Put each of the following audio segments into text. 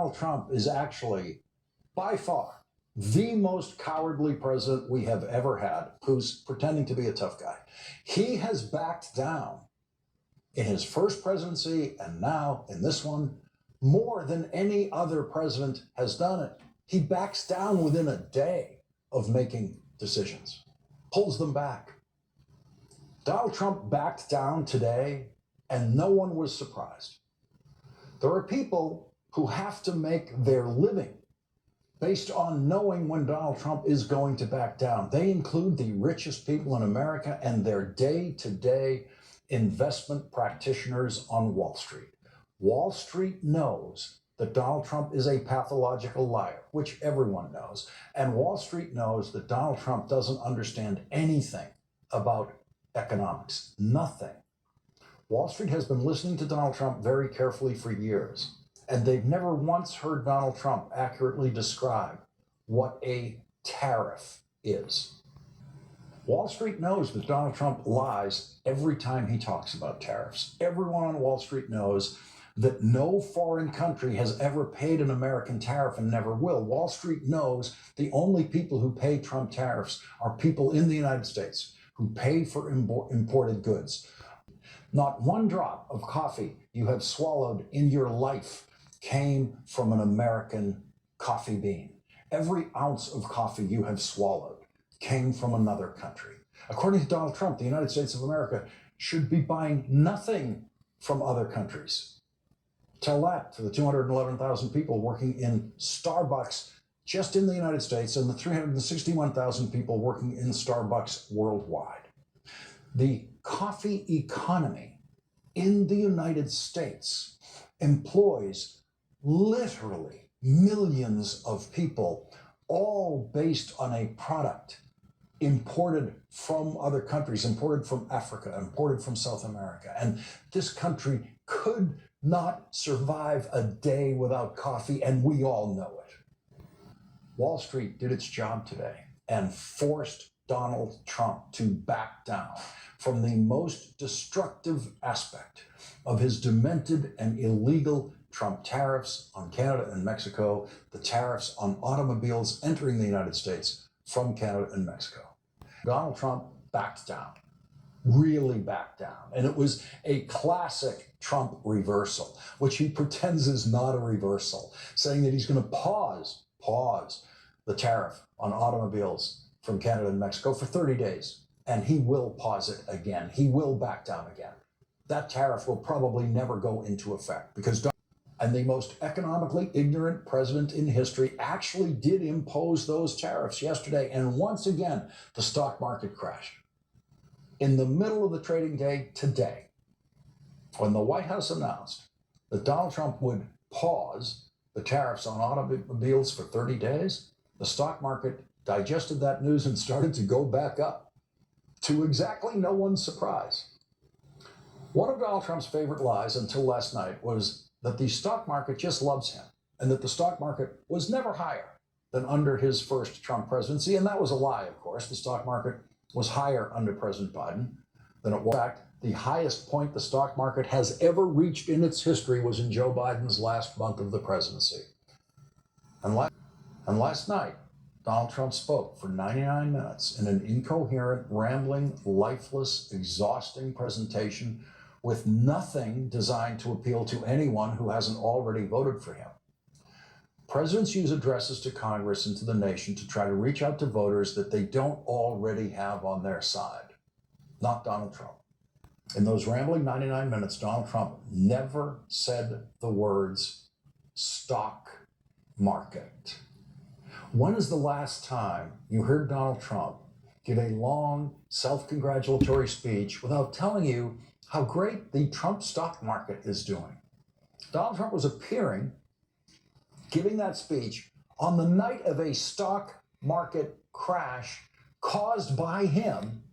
Donald Trump is actually, by far, the most cowardly president we have ever had, who's pretending to be a tough guy. He has backed down in his first presidency and now in this one more than any other president has done it. He backs down within a day of making decisions, pulls them back. Donald Trump backed down today, and no one was surprised. There are people who have to make their living based on knowing when Donald Trump is going to back down. They include the richest people in America and their day-to-day investment practitioners on Wall Street. Wall Street knows that Donald Trump is a pathological liar, which everyone knows. And Wall Street knows that Donald Trump doesn't understand anything about economics. Nothing. Wall Street has been listening to Donald Trump very carefully for years, and they've never once heard Donald Trump accurately describe what a tariff is. Wall Street knows that Donald Trump lies every time he talks about tariffs. Everyone on Wall Street knows that no foreign country has ever paid an American tariff and never will. Wall Street knows the only people who pay Trump tariffs are people in the United States who pay for imported goods. Not one drop of coffee you have swallowed in your life came from an American coffee bean. Every ounce of coffee you have swallowed came from another country. According to Donald Trump, the United States of America should be buying nothing from other countries. Tell that to the 211,000 people working in Starbucks just in the United States and the 361,000 people working in Starbucks worldwide. The coffee economy in the United States employs literally millions of people, all based on a product imported from other countries, imported from Africa, imported from South America. And this country could not survive a day without coffee, and we all know it. Wall Street did its job today and forced Donald Trump to back down from the most destructive aspect of his demented and illegal Trump tariffs on Canada and Mexico, the tariffs on automobiles entering the United States from Canada and Mexico. Donald Trump backed down, really backed down. And it was a classic Trump reversal, which he pretends is not a reversal, saying that he's going to pause the tariff on automobiles from Canada and Mexico for 30 days. And he will pause it again. He will back down again. That tariff will probably never go into effect because and the most economically ignorant president in history actually did impose those tariffs yesterday. And once again, the stock market crashed. In the middle of the trading day today, when the White House announced that Donald Trump would pause the tariffs on automobiles for 30 days, the stock market digested that news and started to go back up, to exactly no one's surprise. One of Donald Trump's favorite lies until last night was that the stock market just loves him and that the stock market was never higher than under his first Trump presidency. And that was a lie, of course. The stock market was higher under President Biden than it was. In fact, the highest point the stock market has ever reached in its history was in Joe Biden's last month of the presidency. And last night, Donald Trump spoke for 99 minutes in an incoherent, rambling, lifeless, exhausting presentation with nothing designed to appeal to anyone who hasn't already voted for him. Presidents use addresses to Congress and to the nation to try to reach out to voters that they don't already have on their side. Not Donald Trump. In those rambling 99 minutes, Donald Trump never said the words stock market. When is the last time you heard Donald Trump give a long, self-congratulatory speech without telling you how great the Trump stock market is doing? Donald Trump was appearing, giving that speech on the night of a stock market crash caused by him,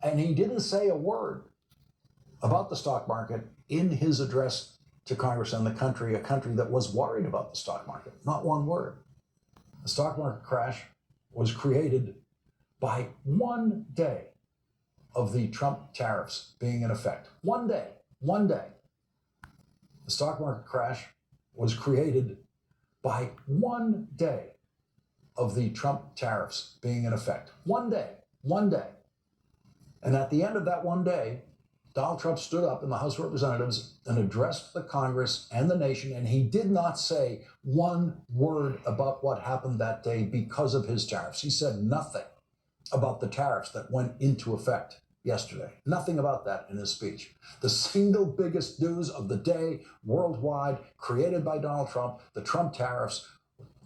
and he didn't say a word about the stock market in his address to Congress and the country, a country that was worried about the stock market. Not one word. The stock market crash was created by one day of the Trump tariffs being in effect. One day. The stock market crash was created by one day of the Trump tariffs being in effect. One day. And at the end of that one day, Donald Trump stood up in the House of Representatives and addressed the Congress and the nation, and he did not say one word about what happened that day because of his tariffs. He said nothing about the tariffs that went into effect yesterday. Nothing about that in his speech. The single biggest news of the day worldwide, created by Donald Trump, the Trump tariffs,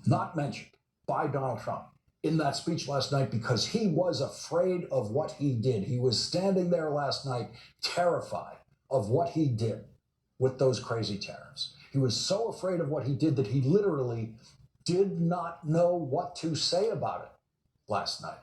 not mentioned by Donald Trump in that speech last night because he was afraid of what he did. He was standing there last night terrified of what he did with those crazy tariffs. He was so afraid of what he did that he literally did not know what to say about it last night.